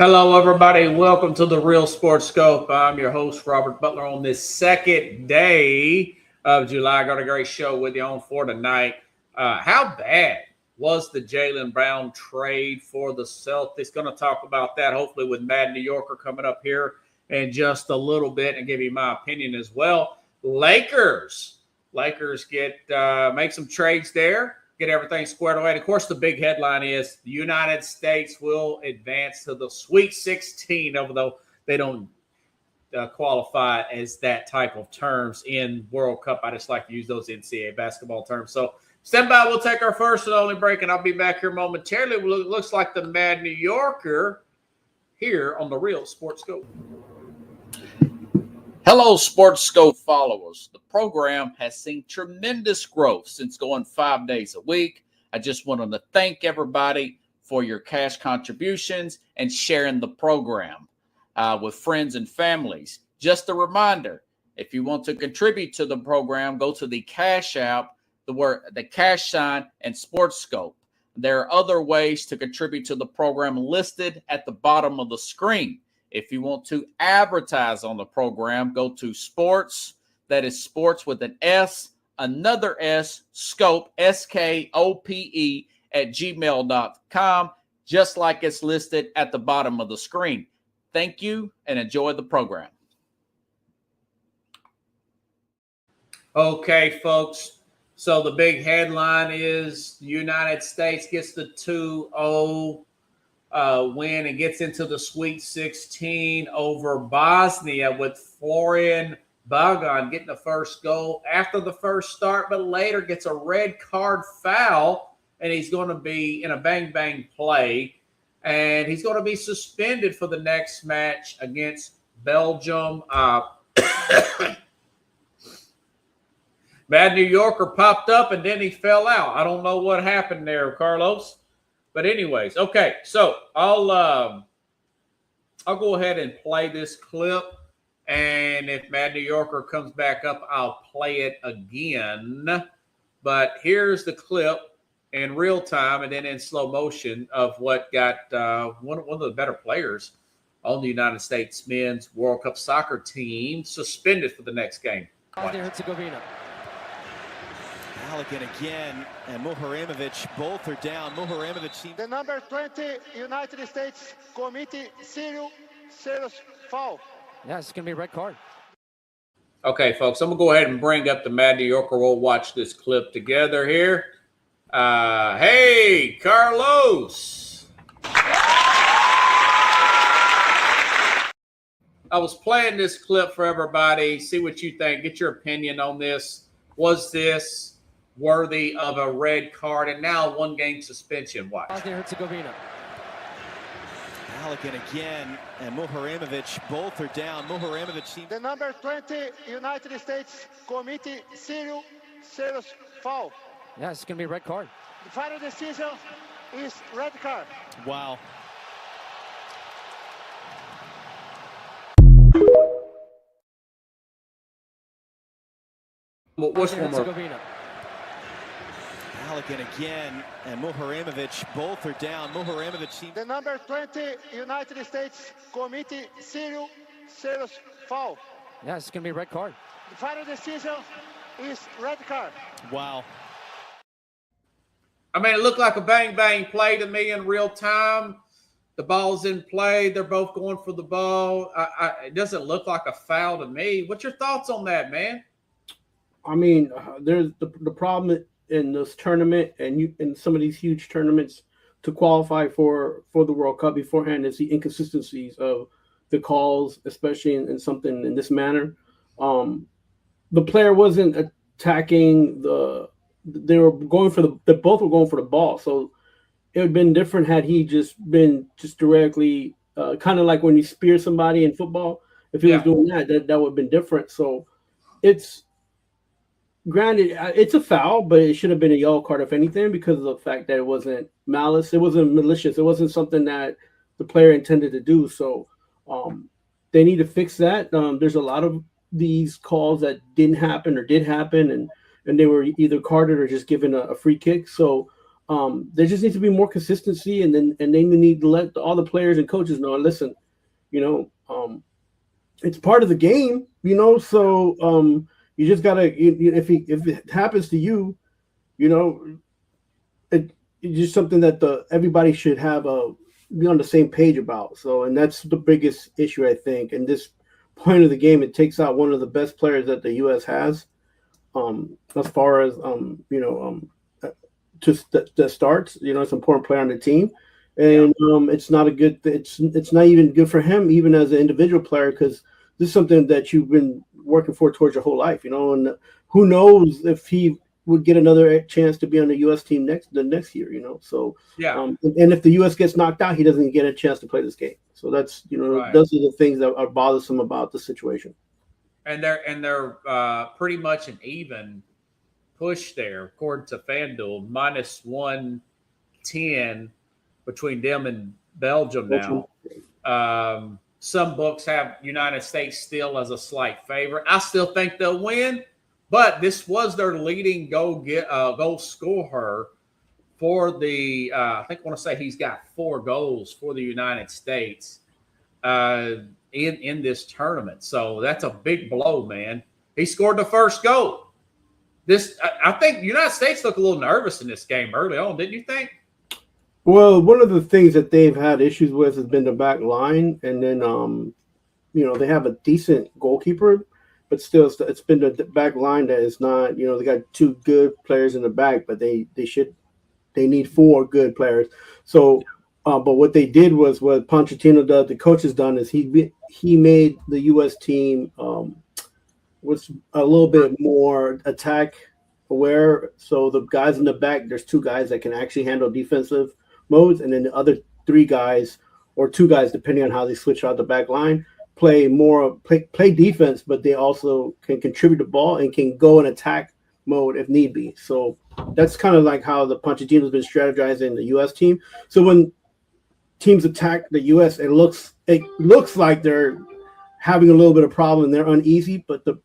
Hello, everybody. Welcome to the Real Sports Scope. I'm your host, Robert Butler, on this second day of July. I got a great show with you on for tonight. How bad was the Jaylen Brown trade for the Celtics? Going to talk about that, hopefully, with Mad New Yorker coming up here in just a little bit and give you my opinion as well. Lakers get make some trades there. Get everything squared away. And of course, the big headline is the United States will advance to the Sweet 16, although they don't qualify as that type of terms in World Cup. I just like to use those NCAA basketball terms. So stand by. We'll take our first and only break, and I'll be back here momentarily. It looks like the Mad New Yorker here on the Real Sports Scope. Hello, Sports Scope followers. The program has seen tremendous growth since going 5 days a week. I just wanted to thank everybody for your cash contributions and sharing the program with friends and families. Just a reminder, if you want to contribute to the program, go to the Cash App, the cash sign, and Sports Scope. There are other ways to contribute to the program listed at the bottom of the screen. If you want to advertise on the program, go to sports, that is sports with an S, another S, scope, SKOPE, at gmail.com, just like it's listed at the bottom of the screen. Thank you and enjoy the program. Okay, folks. So the big headline is the United States gets the 2-0 win and gets into the Sweet 16 over Bosnia, with Florian Bogdan getting the first goal after the first start, but later gets a red card foul, and he's going to be in a bang-bang play, and he's going to be suspended for the next match against Belgium. Bad New Yorker popped up, and then he fell out. I don't know what happened there, Carlos. But anyways, okay, so I'll go ahead and play this clip, and if Mad New Yorker comes back up, I'll play it again. But here's the clip in real time and then in slow motion of what got one of the better players on the United States men's World Cup soccer team suspended for the next game. Bosnia-Herzegovina. Halligan again, and Muharremovich, both are down. Muharremovich. The number 20 United States committee, serious foul. Yeah, it's going to be a red card. Okay, folks, I'm going to go ahead and bring up the Mad New Yorker. We'll watch this clip together here. Hey, Carlos. I was playing this clip for everybody. See what you think. Get your opinion on this. Was this worthy of a red card, and now 1 game suspension? Watch. Bosnia-Herzegovina. Halligan again, and Muharremovich, both are down. Muharremovich. The number 20 United States committee, serious foul. Yeah, it's going to be a red card. The final decision is red card. Wow. What's one more? Halligan again, and Muharremovich, both are down. Muharremovich. The number 20 United States committee, serious foul. Yeah, it's going to be a red card. The final decision is red card. Wow. I mean, it looked like a bang-bang play to me in real time. The ball's in play. They're both going for the ball. It doesn't look like a foul to me. What's your thoughts on that, man? I mean, there's the problem in this tournament and in some of these huge tournaments to qualify for the World Cup beforehand is the inconsistencies of the calls, especially in something in this manner. The player wasn't attacking they were going for they both were going for the ball. So it would have been different had he just been directly kind of like when you spear somebody in football. If he was doing that would have been different. So it's granted, it's a foul, but it should have been a yellow card, if anything, because of the fact that it wasn't malice. It wasn't malicious. It wasn't something that the player intended to do. So they need to fix that. There's a lot of these calls that didn't happen or did happen, and they were either carded or just given a free kick. So there just needs to be more consistency, and then they need to let all the players and coaches know. Listen, it's part of the game, So you just gotta. If it happens to you, it's just something that everybody should have be on the same page about. So, and that's the biggest issue, I think. And this point of the game, it takes out one of the best players that the U.S. has, as far as that starts. It's an important player on the team, and it's not a good. It's not even good for him, even as an individual player, because this is something that you've been working for towards your whole life, And who knows if he would get another chance to be on the U.S. team the next year, So and if the U.S. gets knocked out, he doesn't get a chance to play this game. So that's Right. Those are the things that are bothersome about the situation. And they're pretty much an even push there, according to FanDuel, -110 between them and Belgium now. Some books have United States still as a slight favorite. I still think they'll win, but this was their leading goal scorer for the. I want to say he's got 4 goals for the United States in this tournament. So that's a big blow, man. He scored the first goal. I think the United States looked a little nervous in this game early on, didn't you think? Well, one of the things that they've had issues with has been the back line, and then they have a decent goalkeeper, but still it's been the back line that is not. They got 2 good players in the back, but they need 4 good players. So, but what they did was what Pochettino does, the coach has done, is he made the U.S. team was a little bit more attack aware. So the guys in the back, there's 2 guys that can actually handle defensive modes, and then the other 3 guys or 2 guys, depending on how they switch out the back line, play defense, but they also can contribute the ball and can go in attack mode if need be. So that's kind of like how the Pochettino has been strategizing the U.S. team. So when teams attack the U.S., it looks like they're having a little bit of problem and they're uneasy, but the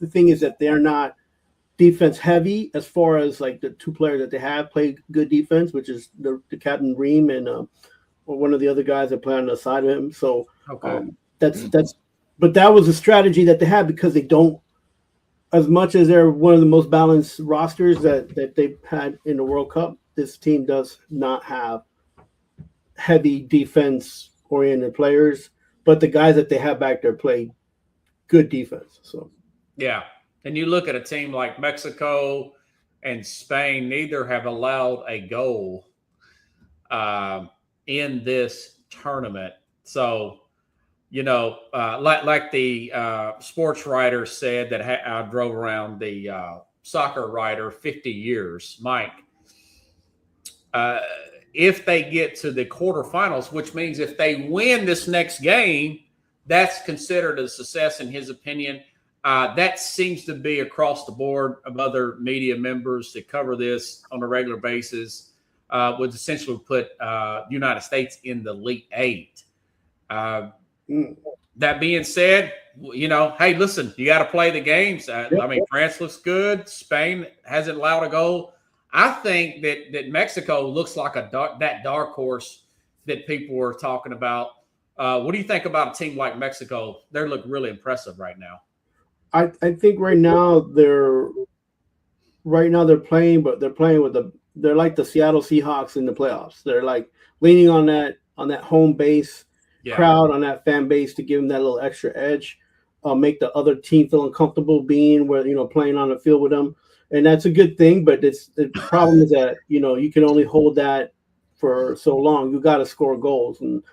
thing is that they're not defense heavy, as far as like the 2 players that they have play good defense, which is the captain Ream and or one of the other guys that play on the side of him. So but that was a strategy that they had, because they don't, as much as they're one of the most balanced rosters that they've had in the World Cup, this team does not have heavy defense oriented players, but the guys that they have back there play good defense. So yeah. And you look at a team like Mexico and Spain, neither have allowed a goal in this tournament. So, like the sports writer said that I drove around, the soccer writer, 50 years, Mike, if they get to the quarterfinals, which means if they win this next game, that's considered a success in his opinion. That seems to be across the board of other media members that cover this on a regular basis, would essentially put United States in the Elite 8. That being said, hey, listen, you got to play the games. France looks good. Spain hasn't allowed a goal. I think that Mexico looks like that dark horse that people were talking about. What do you think about a team like Mexico? They look really impressive right now. I think right now they're playing, but they're like the Seattle Seahawks in the playoffs. They're like leaning on that home base crowd, on that fan base, to give them that little extra edge, make the other team feel uncomfortable being playing on the field with them, and that's a good thing. But the problem is that you can only hold that for so long. You got to score goals, and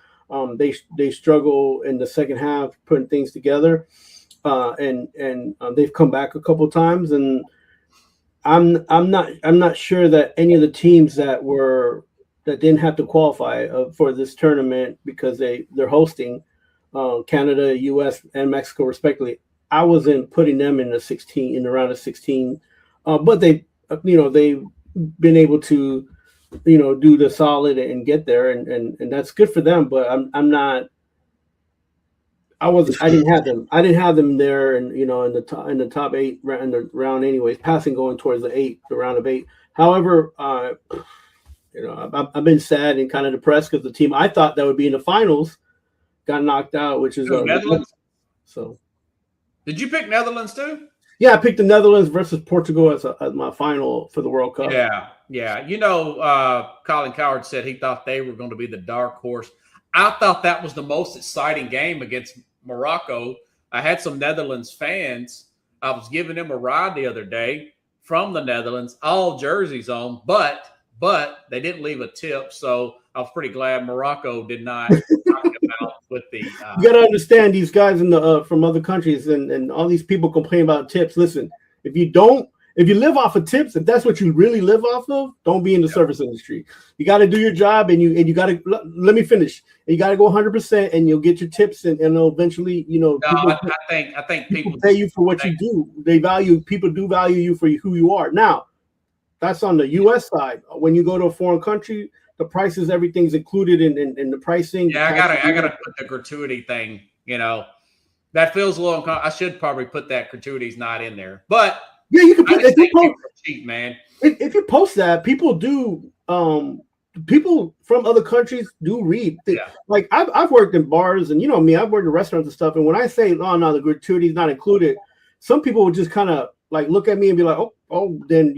they struggle in the second half putting things together. And they've come back a couple of times, and I'm not sure that any of the teams that didn't have to qualify for this tournament, because they're hosting Canada, U.S., and Mexico respectively. I wasn't putting them in the round of 16, but they've been able to do the solid and get there, and that's good for them. But I'm not. I didn't have them there, and in the top 8 in the round anyways. Passing going towards the round of 8. However, You know, I've been sad and kind of depressed because the team I thought that would be in the finals got knocked out, which is Netherlands. So, did you pick Netherlands too? Yeah, I picked the Netherlands versus Portugal as my final for the World Cup. Yeah. You know, Colin Coward said he thought they were going to be the dark horse. I thought that was the most exciting game against Morocco. I had some Netherlands fans. I was giving them a ride the other day from the Netherlands, all jerseys on, but they didn't leave a tip. So I was pretty glad Morocco did not knock them out with the. You got to understand these guys in the from other countries and all these people complain about tips. Listen, if you live off of tips, if that's what you really live off of, don't be in the service industry. You got to do your job, and you got to let me finish. And you got to go 100%, and you'll get your tips, and eventually, No, I think people pay you for what you do. People do value you for who you are. Now, that's on the U.S. side. When you go to a foreign country, the prices, everything's included in the pricing. Yeah, I gotta put the gratuity thing. You know, that feels a little. I should probably put that gratuity's not in there, but. Yeah, you can put if you post, cheap, man. If you post that, people do. People from other countries do read. Like I've worked in bars, and you know me, I've worked in restaurants and stuff. And when I say, "Oh no, the gratuity is not included," some people would just kind of like look at me and be like, "Oh, then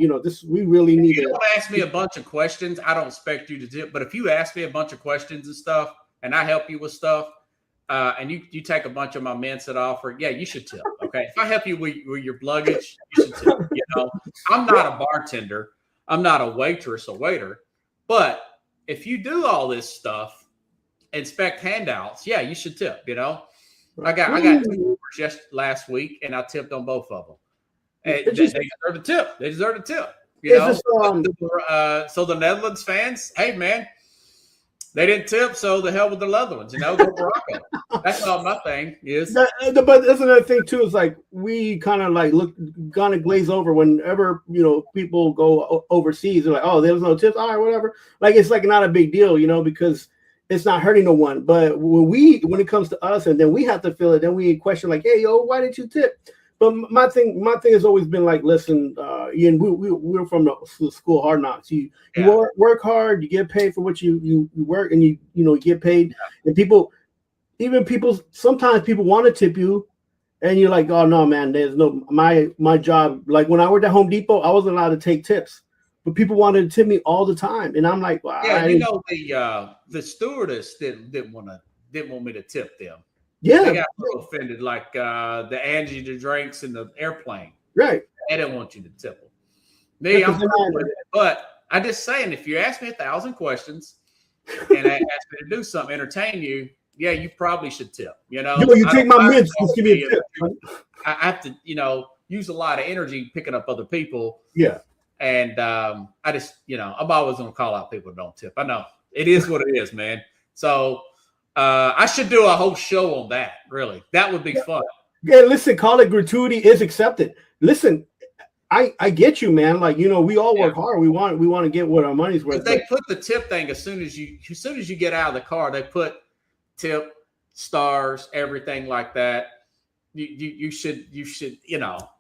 we really need." You don't ask me a bunch of questions. I don't expect you to tip, but if you ask me a bunch of questions and stuff, and I help you with stuff. And you take a bunch of my mints that offer, yeah, you should tip. Okay, if I help you with your luggage, you should tip. You know, I'm not a bartender, I'm not a waitress or waiter, but if you do all this stuff, inspect handouts, yeah, you should tip. You know, I got 2 orders just last week, and I tipped on both of them. And they deserve a tip. They deserve a tip. You know, so the Netherlands fans, hey man. They didn't tip, so the hell with the other ones, go Morocco. That's all my thing is. But that's another thing too. Is like we kind of glaze over whenever people go overseas. They're like, oh, there's no tips. All right, whatever. Like it's like not a big deal, because it's not hurting no one. But when it comes to us, and then we have to feel it, then we question like, hey, yo, why didn't you tip? But my thing has always been like, listen, Ian, we're from the school of hard knocks. You work hard, you get paid for what you work, and you get paid. And sometimes people want to tip you, and you're like, oh no, man, there's no my job. Like when I worked at Home Depot, I wasn't allowed to take tips, but people wanted to tip me all the time, and I'm like, well, the stewardess didn't want me to tip them. Yeah, they got a little offended, like the Angie the drinks in the airplane. Right. They didn't want you to tip them. Me, but I'm just saying, if you ask me 1,000 questions and ask me to do something, entertain you, yeah, you probably should tip. You take my mints, just give me a tip. I have to, use a lot of energy picking up other people. Yeah. And I just, I'm always going to call out people who don't tip. I know it is what it is, man. So. I should do a whole show on that. Really, that would be fun. Yeah, listen, call it gratuity is accepted. Listen, I get you, man. Like we all work hard. We want to get what our money's worth. They put the tip thing as soon as you get out of the car. They put tip, stars, everything like that. You should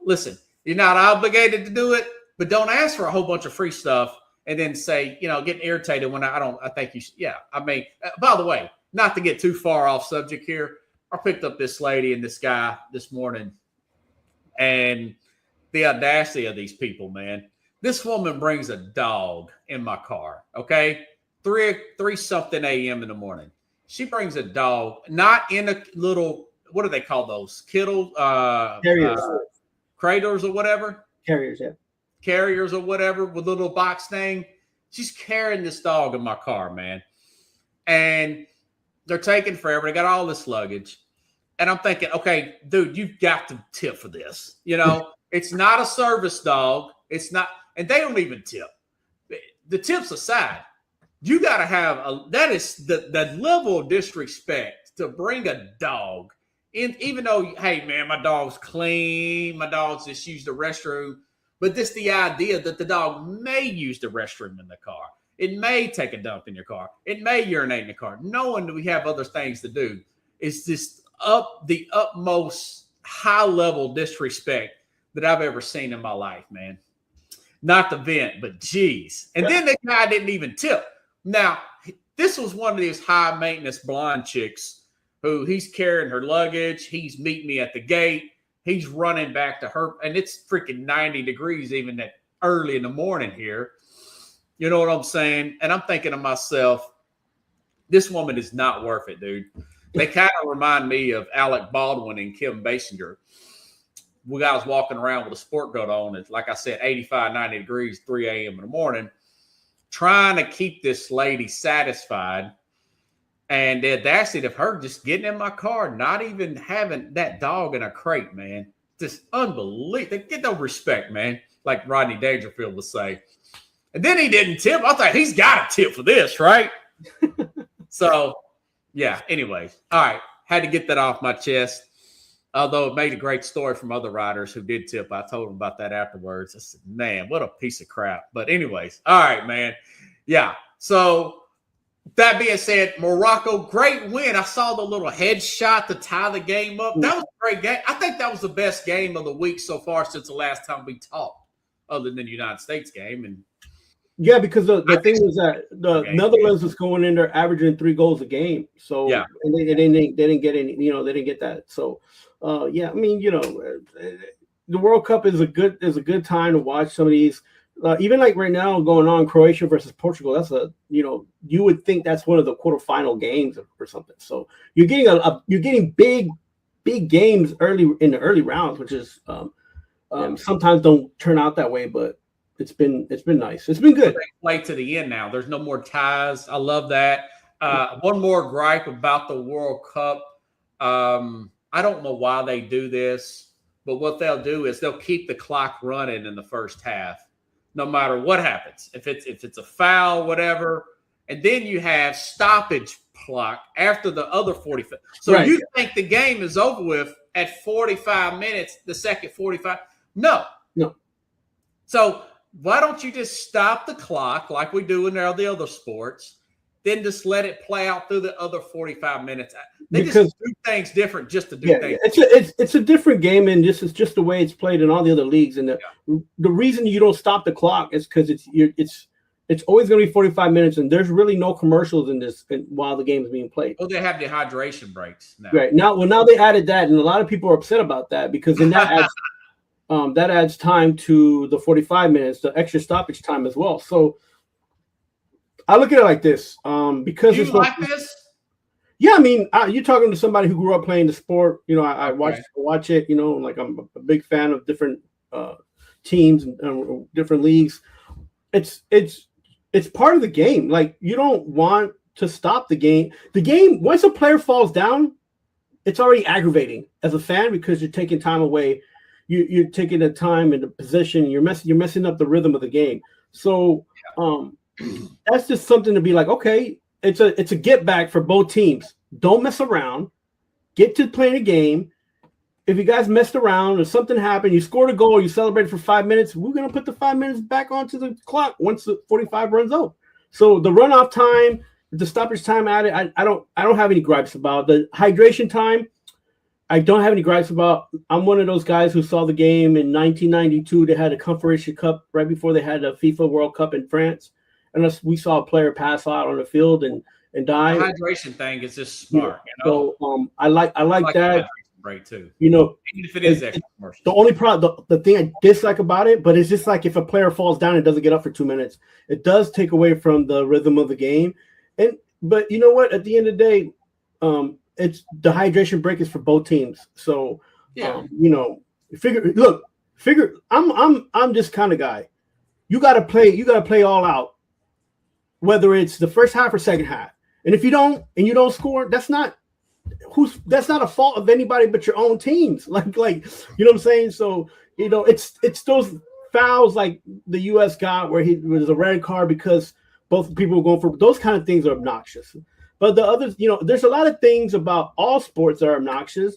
listen. You're not obligated to do it, but don't ask for a whole bunch of free stuff and then say getting irritated when I think you should. Yeah, I mean, by the way. Not to get too far off subject here, I picked up this lady and this guy this morning, and the audacity of these people, man. This woman brings a dog in my car, okay? 3 something a.m. in the morning. She brings a dog, not in a little, what do they call those? Carriers. Cradles or whatever? Carriers, yeah. Carriers or whatever with a little box thing. She's carrying this dog in my car, man. And they're taking forever. They got all this luggage. And I'm thinking, okay, dude, you've got to tip for this. It's not a service dog. It's not, and they don't even tip. The tips aside, you got to have that is the level of disrespect to bring a dog in, even though, hey, man, my dog's clean. My dog's just used the restroom. But this the idea that the dog may use the restroom in the car. It may take a dump in your car. It may urinate in the car. Knowing that we have other things to do is just the utmost high-level disrespect that I've ever seen in my life, man. not the vent, but geez. And then the guy didn't even tip. Now, this was one of these high maintenance blonde chicks who he's carrying her luggage. He's meeting me at the gate. He's running back to her. And it's freaking 90 degrees even that early in the morning here. You know what I'm saying? And I'm thinking to myself, this woman is not worth it, dude. They kind of remind me of Alec Baldwin and Kim Basinger. We guys walking around with a sport coat on. It's like I said, 85, 90 degrees, 3 a.m. in the morning, trying to keep this lady satisfied. And the audacity of her just getting in my car, not even having that dog in a crate, man. Just unbelievable. They get no respect, man, like Rodney Dangerfield would say. And then he didn't tip. I thought he's got a tip for this, right? So, yeah, anyways. All right. Had to get that off my chest. Although it made a great story from other riders who did tip. I told them about that afterwards. I said, man, what a piece of crap. But anyways, all right, man. Yeah. So that being said, Morocco, great win. I saw the little headshot to tie the game up. That was a great game. I think that was the best game of the week so far since the last time we talked, other than the United States game. And yeah, because the thing was that the Netherlands was going in there averaging 3 goals a game. So yeah, and they didn't get any, they didn't get that. So yeah, I mean, the World Cup is a good time to watch some of these. Even like right now going on, Croatia versus Portugal. That's you would think that's one of the quarterfinal games or something. So you're getting big games early in the early rounds, which is sometimes don't turn out that way, but it's been nice. It's been good. Play to the end now. There's no more ties. I love that. One more gripe about the World Cup. I don't know why they do this, but what they'll do is they'll keep the clock running in the first half, no matter what happens. If it's a foul, whatever, and then you have stoppage clock after the other 45. So right. You think the game is over with at 45 minutes, the second 45? No. So why don't you just stop the clock like we do in all the other sports, then just let it play out through the other 45 minutes? They just do things different just to do things. It's a different game, and this is just the way it's played in all the other leagues. And the reason you don't stop the clock is because it's always going to be 45 minutes, and there's really no commercials in this while the game is being played. Oh, they have the hydration breaks now. Right now they added that, and a lot of people are upset about that because then that adds that adds time to the 45 minutes, the extra stoppage time as well. So I look at it like this, because you like this. Yeah, I mean, you're talking to somebody who grew up playing the sport. I watch it. Like I'm a big fan of different teams and different leagues. It's part of the game. Like you don't want to stop the game. The game, once a player falls down, it's already aggravating as a fan because you're taking time away. You're taking the time and the position. You're messing up the rhythm of the game. So that's just something to be like, okay, it's a get back for both teams. Don't mess around. Get to playing a game. If you guys messed around or something happened, you scored a goal, you celebrated for 5 minutes, we're gonna put the 5 minutes back onto the clock once the 45 runs out. So the runoff time, the stoppage time added, I don't have any gripes about. The hydration time, I don't have any gripes about. I'm one of those guys who saw the game in 1992. They had a Confederation Cup right before they had a FIFA World Cup in France. Unless we saw a player pass out on the field and die. The hydration thing is just smart. So I like that. Break too. Even if it is extra commercial. The only problem, the thing I dislike about it, but it's just like if a player falls down and doesn't get up for 2 minutes, it does take away from the rhythm of the game. But you know what? At the end of the day, it's the hydration break is for both teams. So figure. I'm this kind of guy. You got to play all out. Whether it's the first half or second half. And if you don't score, that's not a fault of anybody but your own teams. Like you know what I'm saying? So, it's those fouls like the US got where he was a red card because both people were going for those kind of things are obnoxious. But the others, there's a lot of things about all sports that are obnoxious.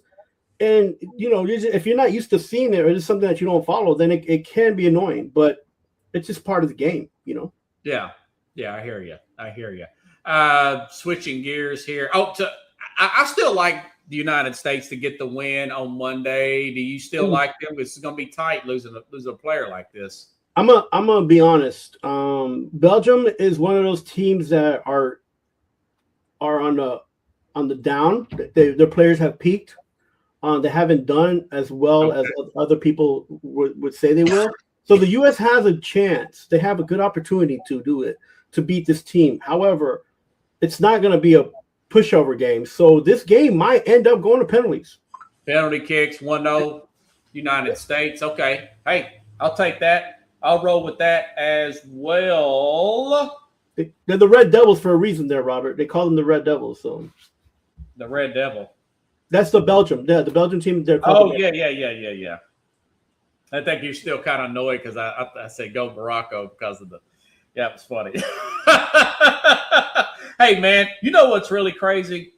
And if you're not used to seeing it or it's something that you don't follow, then it can be annoying. But it's just part of the game, Yeah, I hear you. Switching gears here. I still like the United States to get the win on Monday. Do you still like them? It's going to be tight losing a player like this. I'm gonna be honest. Belgium is one of those teams that are on the down. Their players have peaked. They haven't done as well as other people would say they will. So the U.S. has a chance. They have a good opportunity to do it, to beat this team. However, it's not going to be a pushover game. So this game might end up going to penalties. Penalty kicks, 1-0, United States. Okay. Hey, I'll take that. I'll roll with that as well. They're the Red Devils for a reason there, Robert. They call them the Red Devils. So the Red Devil. That's the Belgium. The Belgian team. They're called yeah. I think you're still kind of annoyed because I say go Morocco because of the – yeah, it was funny. Hey, man, you know what's really crazy?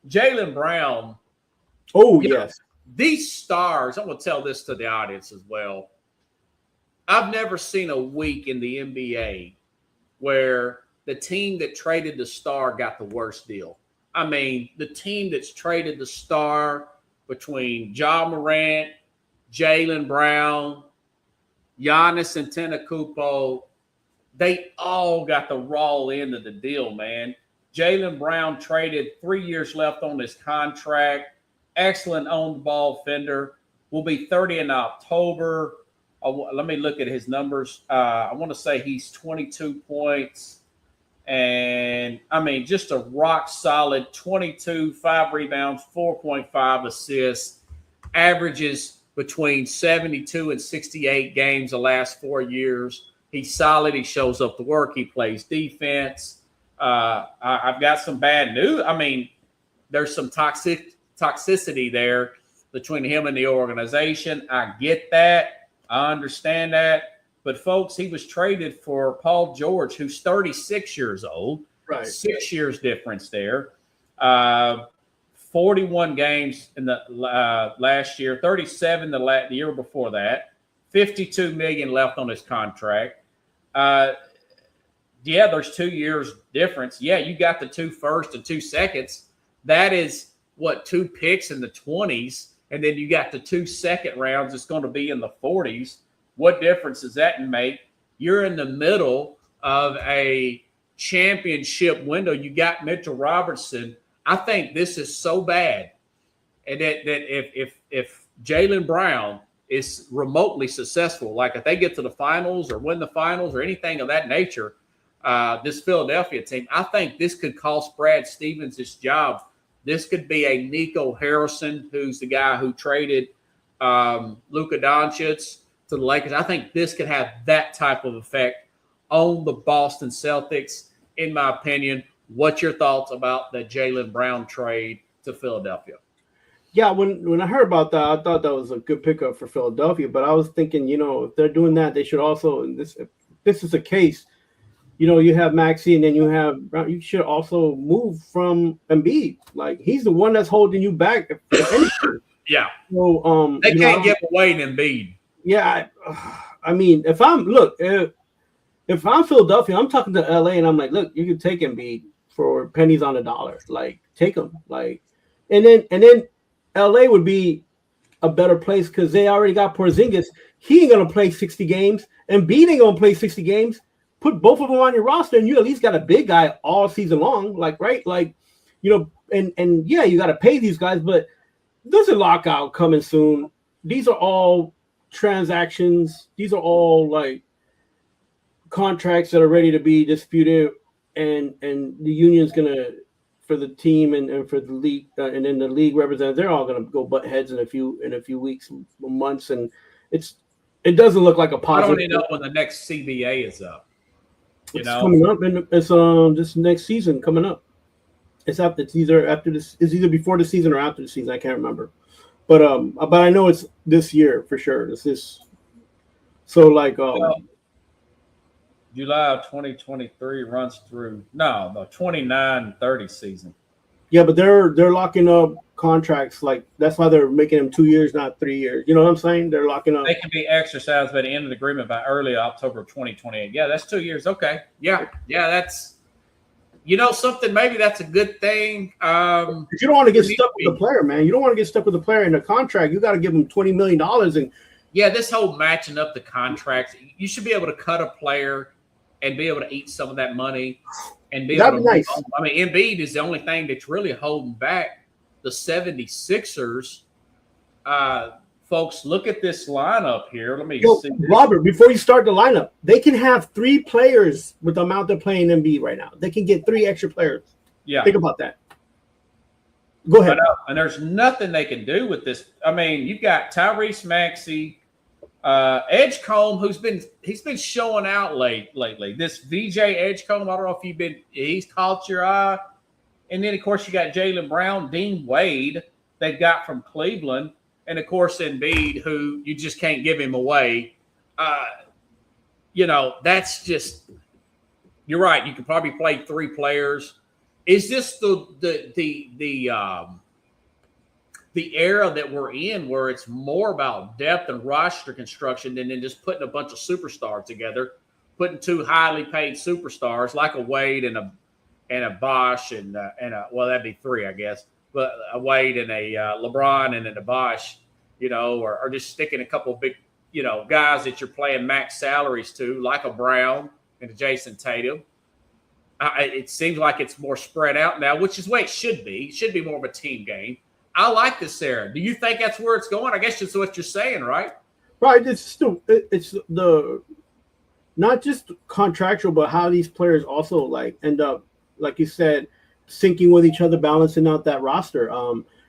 Jaylen Brown. Oh, yes. These stars – I'm going to tell this to the audience as well. I've never seen a week in the NBA where the team that traded the star got the worst deal. I mean, the team that's traded the star between Ja Morant, Jaylen Brown, Giannis Antetokounmpo, they all got the raw end of the deal, man. Jaylen Brown traded 3 years left on his contract. Excellent on-the-ball fender. Will be 30 in October. Let me look at his numbers. I want to say he's 22 points. And, I mean, just a rock-solid 22, 5 rebounds, 4.5 assists, averages between 72 and 68 games the last 4 years. He's solid. He shows up to work. He plays defense. I've got some bad news. I mean, there's some toxicity there between him and the organization. I get that. I understand that. But, folks, he was traded for Paul George, who's 36 years old. Right. 6 years difference there. 41 games in the last year, 37 the year before that. $52 million left on his contract. Yeah, there's 2 years difference. Yeah, you got the 2 first and 2 seconds. That is, 2 picks in the 20s. And then you got the 2 second rounds. It's going to be in the 40s. What difference does that make? You're in the middle of a championship window. You got Mitchell Robertson. I think this is so bad, and that if Jaylen Brown is remotely successful, like if they get to the finals or win the finals or anything of that nature, this Philadelphia team, I think this could cost Brad Stevens his job. This could be a Nico Harrison, who's the guy who traded Luka Doncic to the Lakers. I think this could have that type of effect on the Boston Celtics, in my opinion. What's your thoughts about the Jaylen Brown trade to Philadelphia? Yeah, when I heard about that, I thought that was a good pickup for Philadelphia. But I was thinking, if they're doing that, they should also, if this is the case, you have Maxey and then you should also move from Embiid. Like, he's the one that's holding you back. Yeah. So they can't give away Embiid. Yeah, I mean, if I'm Philadelphia, I'm talking to LA and I'm like, look, you can take Embiid for pennies on the dollar. Like, take him. Like, and then LA would be a better place because they already got Porzingis. He ain't gonna play 60 games. Embiid ain't gonna play 60 games. Put both of them on your roster, and you at least got a big guy all season long. Like, right? Like, and yeah, you got to pay these guys, but there's a lockout coming soon. These are all transactions. These are all like contracts that are ready to be disputed, and the union's gonna, for the team and for the league, and then the league representatives, they're all gonna go butt heads in a few weeks, months, and it doesn't look like a positive. I don't even know when the next CBA is up. It's coming up, and it's this next season coming up. It's either before the season or after the season. I can't remember. But I know it's this year for sure. It's this. So like July of 2023 runs through the 29-30 season. Yeah, but they're locking up contracts. Like, that's why they're making them 2 years, not 3 years. You know what I'm saying? They're locking up. They can be exercised by the end of the agreement by early October of 2028. Yeah, that's 2 years. Okay. Yeah, that's. Something, maybe that's a good thing. You don't want to get stuck with the player, man. You don't want to get stuck with the player in a contract. You got to give him $20 million, and yeah, this whole matching up the contracts, you should be able to cut a player and be able to eat some of that money and be That'd able to be nice. move on. I mean, Embiid is the only thing that's really holding back the 76ers. Folks, look at this lineup here. Let me see. Robert, before you start the lineup, they can have 3 players with the amount they're playing Embiid right now. They can get 3 extra players. Yeah. Think about that. Go ahead. And there's nothing they can do with this. I mean, you've got Tyrese Maxey, Edgecombe, he's been showing out lately. This VJ Edgecombe, I don't know if he's caught your eye. And then, of course, you got Jaylen Brown, Dean Wade they got from Cleveland. And, of course, Embiid, who you just can't give him away. That's just – you're right. You could probably play 3 players. Is this the era that we're in where it's more about depth and roster construction than just putting a bunch of superstars together, putting 2 highly paid superstars like a Wade and a Bosh and well, that'd be 3, I guess. But a Wade and a LeBron and a Bosh, or just sticking a couple of big, guys that you're playing max salaries to, like a Brown and a Jason Tatum. It seems like it's more spread out now, which is the way it should be. It should be more of a team game. I like this era. Do you think that's where it's going? I guess that's what you're saying, right? Right. It's the not just contractual, but how these players also end up, like you said, syncing with each other, balancing out that roster.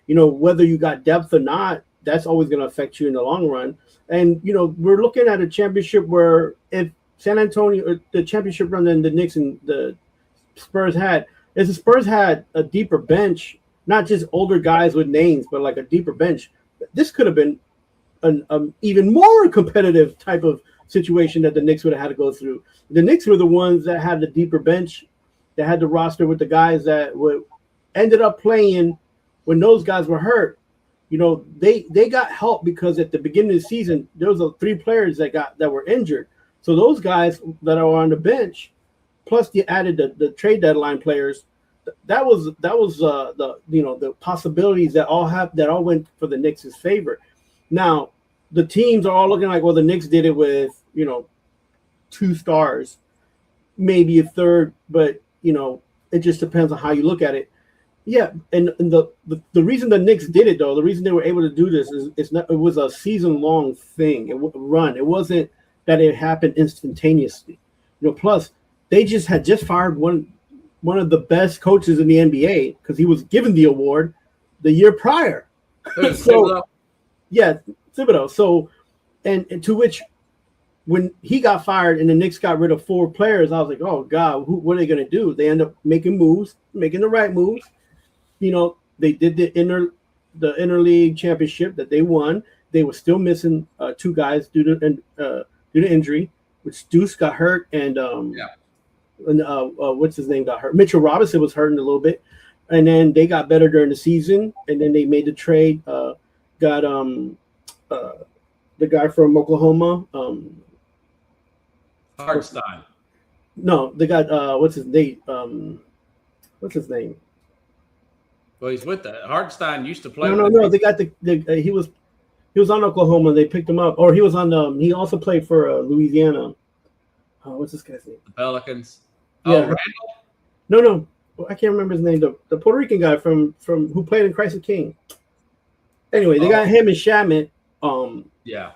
Whether you got depth or not, that's always going to affect you in the long run. And we're looking at a championship where if San Antonio, the championship run that the Knicks and the Spurs had, is the Spurs had a deeper bench, not just older guys with names, but like a deeper bench. This could have been an even more competitive type of situation that the Knicks would have had to go through. The Knicks were the ones that had the deeper bench, that had the roster with the guys that ended up playing when those guys were hurt. They got help because at the beginning of the season there was 3 players that were injured. So those guys that are on the bench, plus you added the trade deadline players, that was the possibilities that all went for the Knicks' favor. Now the teams are all looking like, well, the Knicks did it with 2 stars, maybe a third, but it just depends on how you look at it. Yeah, and the reason the Knicks did it, though, the reason they were able to do this is it was a season-long thing, run. It wasn't that it happened instantaneously. Plus they had just fired one of the best coaches in the NBA because he was given the award the year prior. So, yeah, Thibodeau. So, and to which, when he got fired and the Knicks got rid of 4 players, I was like, oh God, what are they going to do? They end up making the right moves. They did the interleague championship that they won. They were still missing 2 guys due to injury, which Deuce got hurt and what's his name got hurt. Mitchell Robinson was hurting a little bit, and then they got better during the season, and then they made the trade. Got the guy from Oklahoma. Hartenstein. No, they got what's his name? Well, he's with that. Hartenstein used to play. No. They got he was on Oklahoma. They picked him up, or he was on. He also played for Louisiana. What's this guy's name? The Pelicans. Yeah. Randall? No. I can't remember his name. The Puerto Rican guy from who played in Christ the King. Anyway, they got him and Shamet. Yeah.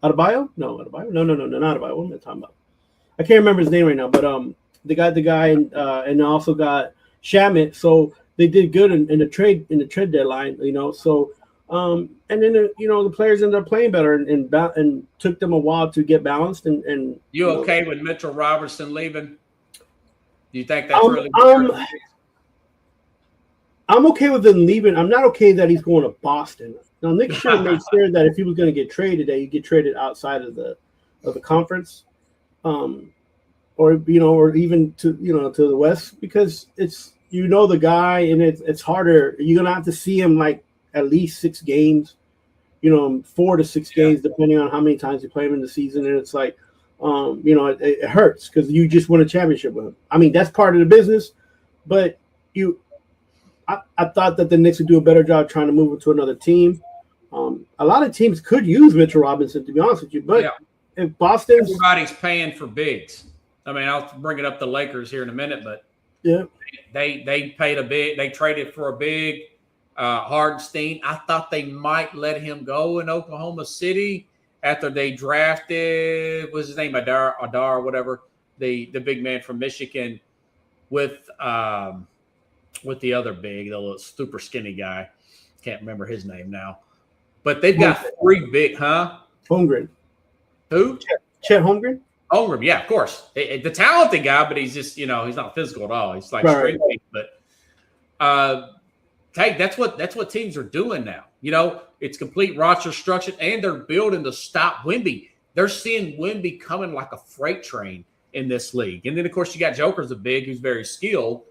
Adebayo? No, Adebayo. No, not Adebayo. What am I talking about? I can't remember his name right now, but they got the guy and also got Shamet. So they did good in the trade deadline, So and then the players ended up playing better and took them a while to get balanced and you okay with Mitchell Robertson leaving? Do you think that's really? I'm okay with him leaving. I'm not okay that he's going to Boston. Now, Nick should have made sure that if he was going to get traded, that he get traded outside of the conference, or even to the West, because it's the guy and it's harder. You're gonna have to see him like at least 6 games, 4 to 6 games, depending on how many times you play him in the season, and it's like, it hurts because you just won a championship with him. I mean, that's part of the business, but I thought that the Knicks would do a better job trying to move him to another team. A lot of teams could use Mitchell Robinson, to be honest with you, but if Boston's everybody's paying for bigs. I mean, I'll bring it up the Lakers here in a minute, but they paid a big. They traded for a big. Hardenstein. I thought they might let him go in Oklahoma City after they drafted. What's his name? Adar, whatever. The big man from Michigan with the other big, the little super skinny guy. Can't remember his name now. But they've got three big, Holmgren. Who? Chet Holmgren? Holmgren, yeah, of course. The talented guy, but he's just, he's not physical at all. He's like straight big. But hey, that's what teams are doing now. It's complete roster structure, and they're building to stop Wemby. They're seeing Wemby coming like a freight train in this league. And then, of course, you got Joker's a big who's very skilled.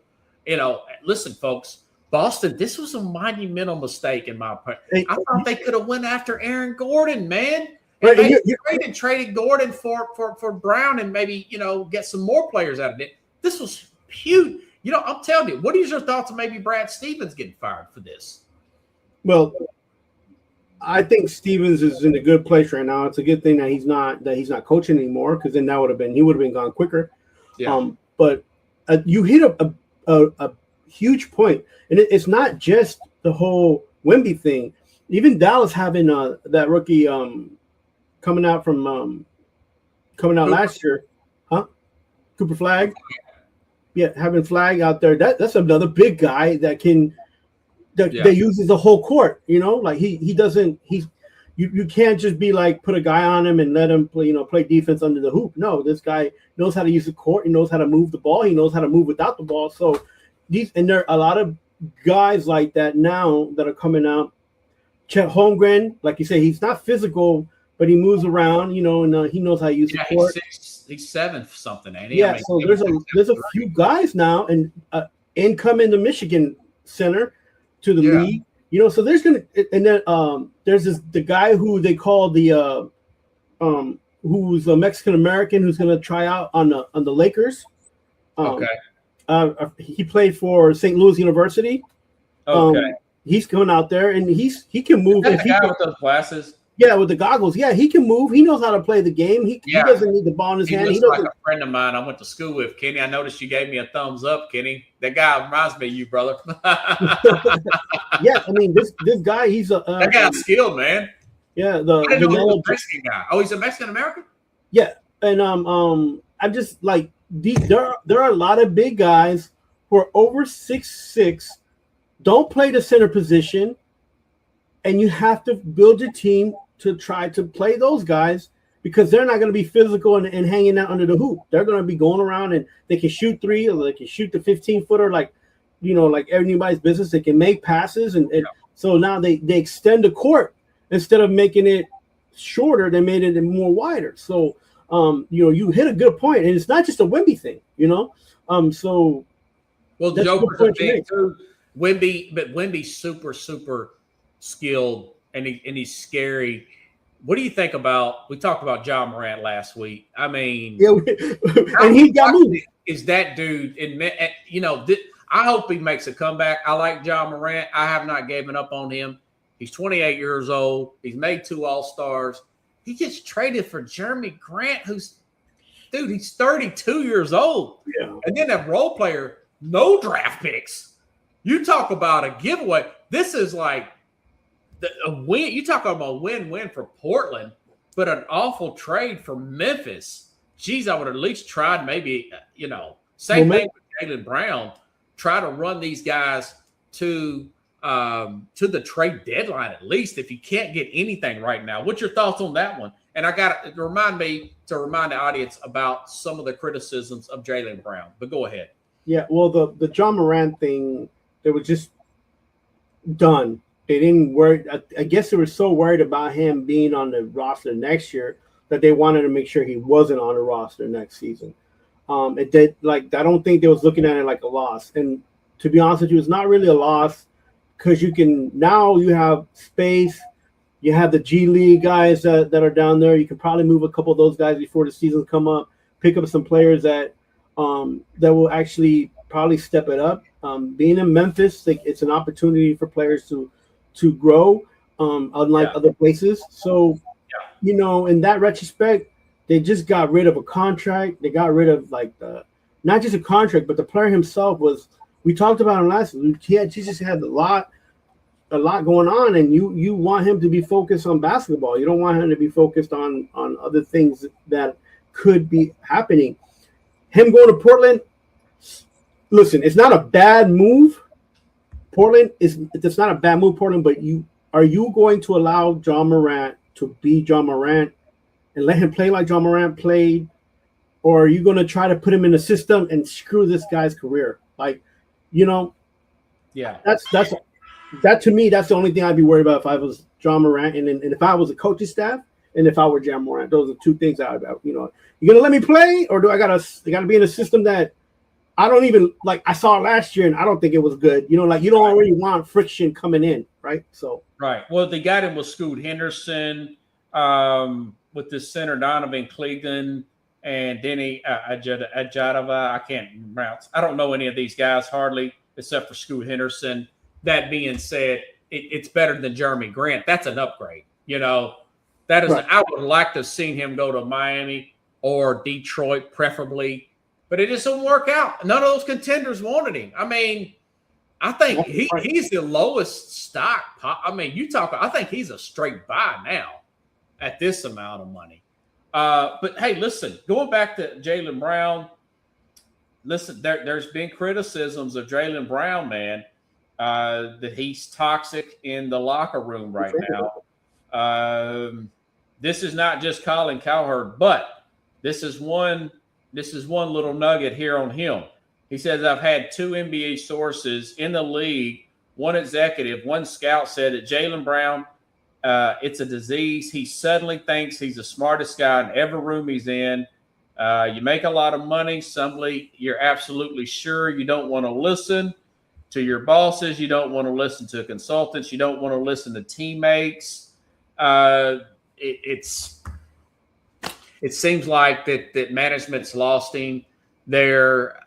Listen, folks, Boston, this was a monumental mistake in my opinion. I thought they could have went after Aaron Gordon, man. And traded Gordon for Brown and maybe, get some more players out of it. This was huge. I'm telling you, what are your thoughts on maybe Brad Stevens getting fired for this? Well, I think Stevens is in a good place right now. It's a good thing that he's not coaching anymore, because then he would have been gone quicker. Yeah. But you hit a huge point, and it's not just the whole Wemby thing. Even Dallas having that rookie coming out last year, Cooper Flag. Yeah, having Flag out there, that's another big guy that uses the whole court. Like you can't just be like put a guy on him and let him play defense under the hoop. No, this guy knows how to use the court. He knows how to move the ball. He knows how to move without the ball. So there are a lot of guys like that now that are coming out. Chet Holmgren, like you say, he's not physical, but he moves around, and he knows how to use the court. He's 7th something, ain't he? Yeah, so there's a few guys now, and incoming the Michigan center to the league. So there's there's the guy who they call the who's a Mexican American who's gonna try out on the Lakers. He played for St. Louis University. Okay. He's coming out there, and he can move. Is that the guy with those glasses? Yeah, with the goggles. Yeah, he can move. He knows how to play the game. He doesn't need the ball in his hand. He looks like a friend of mine I went to school with, Kenny. I noticed you gave me a thumbs up, Kenny. That guy reminds me of you, brother. Yeah, I mean, this guy, he's a that guy's skilled, man. Yeah, the yellow Mexican guy. Oh, he's a Mexican American? Yeah, and I'm just like there are a lot of big guys who are over 6'6", don't play the center position, and you have to build your team to try to play those guys, because they're not going to be physical and hanging out under the hoop. They're going to be going around, and they can shoot three, or they can shoot the 15-footer like anybody's business. They can make passes, and so now they extend the court instead of making it shorter. They made it more wider. So you hit a good point, and it's not just a Wemby thing. So well, Joker's a big too. Wemby's super skilled. And he's scary. What do you think about? We talked about Ja Morant last week. I mean, and he got moved. Is that dude? I hope he makes a comeback. I like Ja Morant. I have not given up on him. He's 28 years old. He's made 2 All-Stars. He gets traded for Jeremy Grant, he's 32 years old. Yeah. And then a role player, no draft picks. You talk about a giveaway. This is like a win. You talk about a win-win for Portland, but an awful trade for Memphis. Geez, I would have at least tried maybe, same thing with Jaylen Brown. Try to run these guys to the trade deadline at least, if you can't get anything right now. What's your thoughts on that one? And I got to remind the audience about some of the criticisms of Jaylen Brown. But go ahead. Yeah, well, the Ja Morant thing, it was just done. They didn't worry. I guess they were so worried about him being on the roster next year that they wanted to make sure he wasn't on the roster next season. I don't think they was looking at it like a loss. And to be honest with you, it's not really a loss, because you have space. You have the G League guys that are down there. You can probably move a couple of those guys before the seasons come up. Pick up some players that will actually probably step it up. Being in Memphis, it's an opportunity for players to grow. unlike other places. So, in that retrospect, they just got rid of a contract. They got rid of not just a contract, but the player himself was. We talked about him last week. He just had a lot going on, and you want him to be focused on basketball. You don't want him to be focused on other things that could be happening. Him going to Portland. Listen, it's not a bad move. It's not a bad move, Portland, but are you going to allow John Morant to be John Morant and let him play like John Morant played? Or are you going to try to put him in the system and screw this guy's career? That to me, that's the only thing I'd be worried about if I was John Morant and if I was a coaching staff and if I were John Morant. Those are two things you're going to let me play, or do I got to be in a system that I don't even like? I saw it last year and I don't think it was good. You don't already want friction coming in, right? So Well, they got him with Scoot Henderson, with this center Donovan Cleveland and Denny Ajadova. I can't pronounce. I don't know any of these guys hardly, except for Scoot Henderson. That being said, it's better than Jeremy Grant. That's an upgrade. That is. Right. I would like to have seen him go to Miami or Detroit, preferably. But it just didn't work out. None of those contenders wanted him. I mean, I think he's the lowest stock. I mean, I think he's a straight buy now at this amount of money. But, hey, listen, going back to Jaylen Brown, listen, there's been criticisms of Jaylen Brown, man, that he's toxic in the locker room right now. This is not just Colin Cowherd, but this is one little nugget here on him. He says, I've had 2 NBA sources in the league, one executive, one scout said that Jaylen Brown, it's a disease. He suddenly thinks he's the smartest guy in every room he's in. You make a lot of money. Suddenly you're absolutely sure you don't want to listen to your bosses. You don't want to listen to consultants. You don't want to listen to teammates. It seems like that management's lost him there.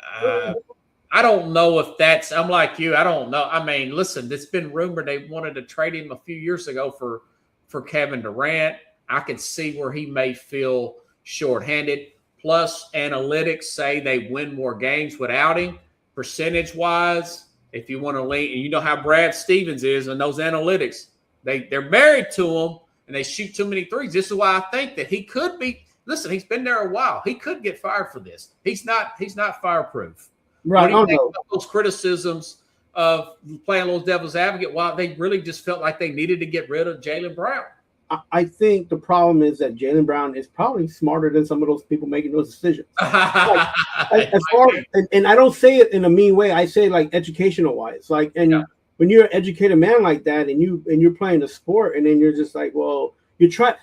I don't know if that's – I'm like you. I don't know. I mean, listen, it's been rumored they wanted to trade him a few years ago for Kevin Durant. I can see where he may feel shorthanded. Plus, analytics say they win more games without him, percentage-wise. If you want to lean – and you know how Brad Stevens is and those analytics. They're married to him, and they shoot too many threes. This is why I think that he could be – listen, he's been there a while. He could get fired for this. He's not fireproof. Right. What do you think about those criticisms of playing a little devil's advocate? Why they really just felt like they needed to get rid of Jaylen Brown? I think the problem is that Jaylen Brown is probably smarter than some of those people making those decisions. And I don't say it in a mean way. I say like educational wise. When you're an educated man like that, and you're playing a sport, and then you're just like, well, you try.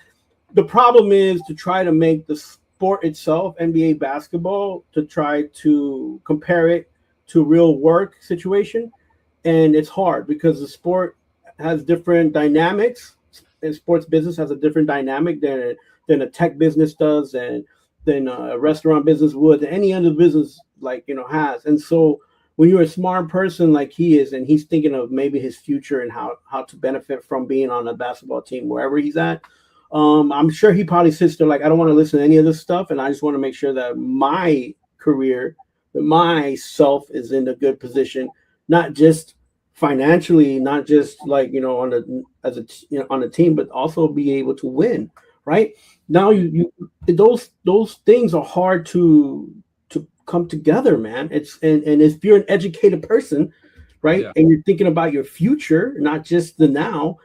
The problem is to try to make the sport itself, NBA basketball, to try to compare it to real work situation. And it's hard because the sport has different dynamics, and sports business has a different dynamic than a tech business does, and than a restaurant business would, than any other business has. And so when you're a smart person like he is, and he's thinking of maybe his future and how to benefit from being on a basketball team wherever he's at, I'm sure he probably sits there like, I don't want to listen to any of this stuff, and I just want to make sure that my career, that myself is in a good position, not just financially, not just on the team, but also be able to win. Right now, those things are hard to come together, man. And if you're an educated person, right, and you're thinking about your future, not just the now,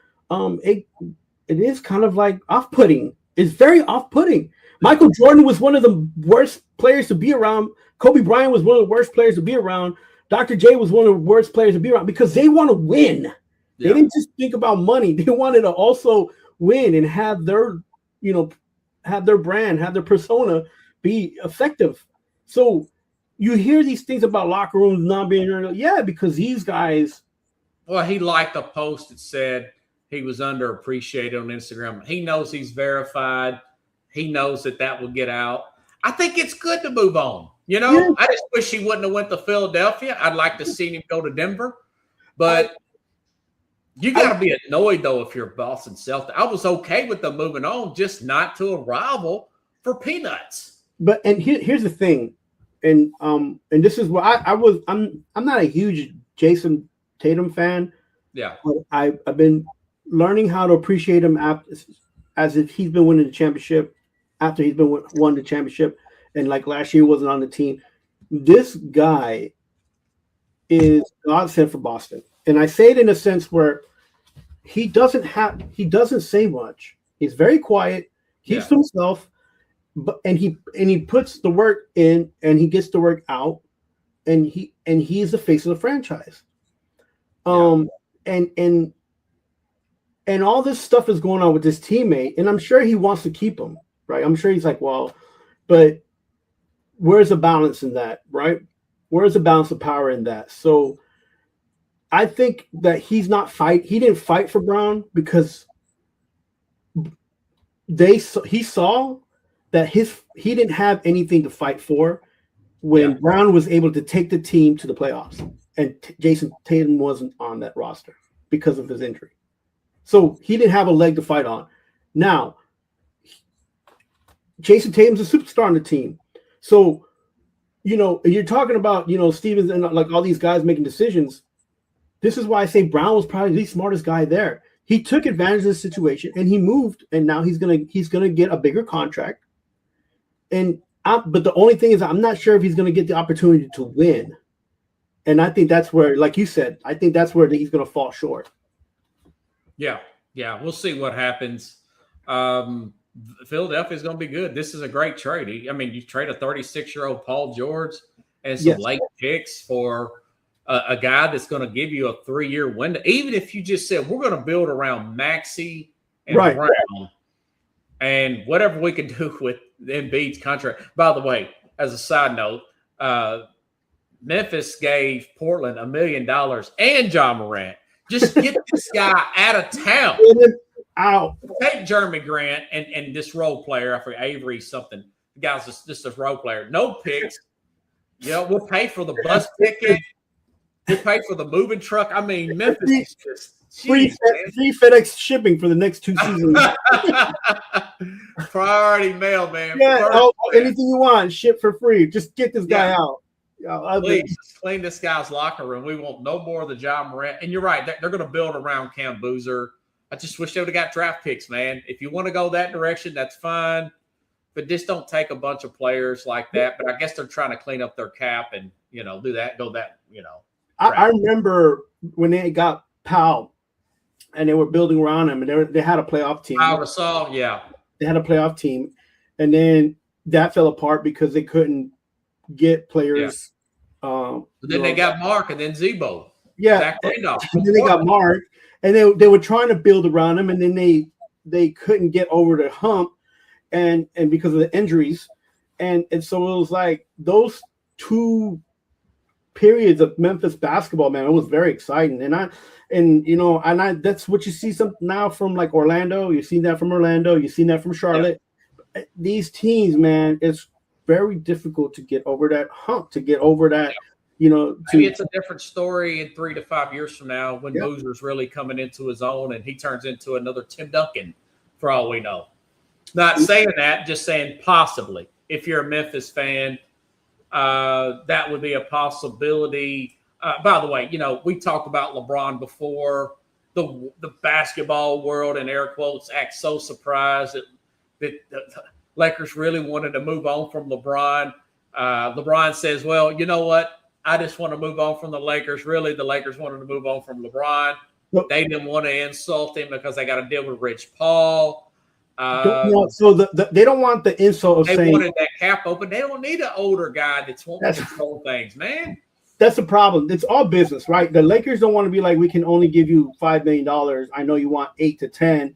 it is kind of like off-putting. It's very off-putting. Michael Jordan was one of the worst players to be around. Kobe Bryant was one of the worst players to be around. Dr. J was one of the worst players to be around because they want to win. Yeah. They didn't just think about money. They wanted to also win and have their brand, have their persona be effective. So you hear these things about locker rooms not being because these guys. Well, he liked a post that said he was underappreciated on Instagram. He knows he's verified. He knows that will get out. I think it's good to move on. I just wish he wouldn't have went to Philadelphia. I'd like to see him go to Denver. But You got to be annoyed, though, if you're Boston Celtics. I was okay with them moving on, just not to a rival for peanuts. But here's the thing, and this is what I'm not a huge Jason Tatum fan. Yeah, but I've been learning how to appreciate him as if he's been winning the championship after he's been won the championship, and like last year wasn't on the team. This guy is godsend for Boston, and I say it in a sense where he doesn't say much. He's very quiet. Keeps to himself. But he puts the work in and he gets the work out, and he's the face of the franchise. And all this stuff is going on with this teammate, and I'm sure he wants to keep him, right? I'm sure he's like, well, but where's the balance in that, right? Where's the balance of power in that? So I think that he didn't fight for Brown because he saw that he didn't have anything to fight for when Brown was able to take the team to the playoffs, and Jason Tatum wasn't on that roster because of his injury. So he didn't have a leg to fight on. Now, Jason Tatum's a superstar on the team. So, you're talking about, Stevens and like all these guys making decisions. This is why I say Brown was probably the smartest guy there. He took advantage of the situation and he moved, and now he's gonna get a bigger contract. But the only thing is, I'm not sure if he's going to get the opportunity to win. And I think that's where, like you said, I think that's where he's going to fall short. Yeah. We'll see what happens. Philadelphia is going to be good. This is a great trade. You trade a 36-year-old Paul George and some late picks for a guy that's going to give you a 3-year window. Even if you just said, we're going to build around Maxey and Brown. And whatever we can do with Embiid's contract. By the way, as a side note, Memphis gave Portland $1 million and John Morant. Just get this guy out of town. Out. Take Jeremy Grant and this role player. I forget, Avery something. The guy's just a role player. No picks. We'll pay for the bus ticket. We'll pay for the moving truck. Memphis is just free FedEx shipping for the next 2 seasons. Priority mail, man. Anything you want, ship for free. Just get this guy out. Please clean this guy's locker room. We want no more of the John Morant. And you're right, they're going to build around Cam Boozer. I just wish they would have got draft picks, man. If you want to go that direction, that's fine. But just don't take a bunch of players like that. But I guess they're trying to clean up their cap and, do that, go that, I remember when they got Powell and they were building around him, and they had a playoff team. Powell Gasol, yeah. They had a playoff team. And then that fell apart because they couldn't get players. But then they got Mark and then Zebo. Yeah. Zach Randolph. And then they got Mark. And they were trying to build around him, and then they couldn't get over the hump and because of the injuries. And so it was like those 2 periods of Memphis basketball, man, it was very exciting. And that's what you see now from like Orlando. You've seen that from Orlando. You've seen that from Charlotte. Yeah. These teams, man, it's very difficult to get over that hump, to get over that, Maybe it's a different story in 3 to 5 years from now when Boozer's really coming into his own and he turns into another Tim Duncan, for all we know. Not saying that, just saying possibly. If you're a Memphis fan, that would be a possibility. By the way, we talked about LeBron before. The basketball world, and air quotes, act so surprised that the Lakers really wanted to move on from LeBron. LeBron says, well, you know what? I just want to move on from the Lakers. Really, the Lakers wanted to move on from LeBron. They didn't want to insult him because they got to deal with Rich Paul. So they don't want the insult of saying they wanted that cap open. They don't need an older guy that's wanting to control things, man. That's the problem. It's all business, right? The Lakers don't want to be like, we can only give you $5 million. I know you want 8 to 10.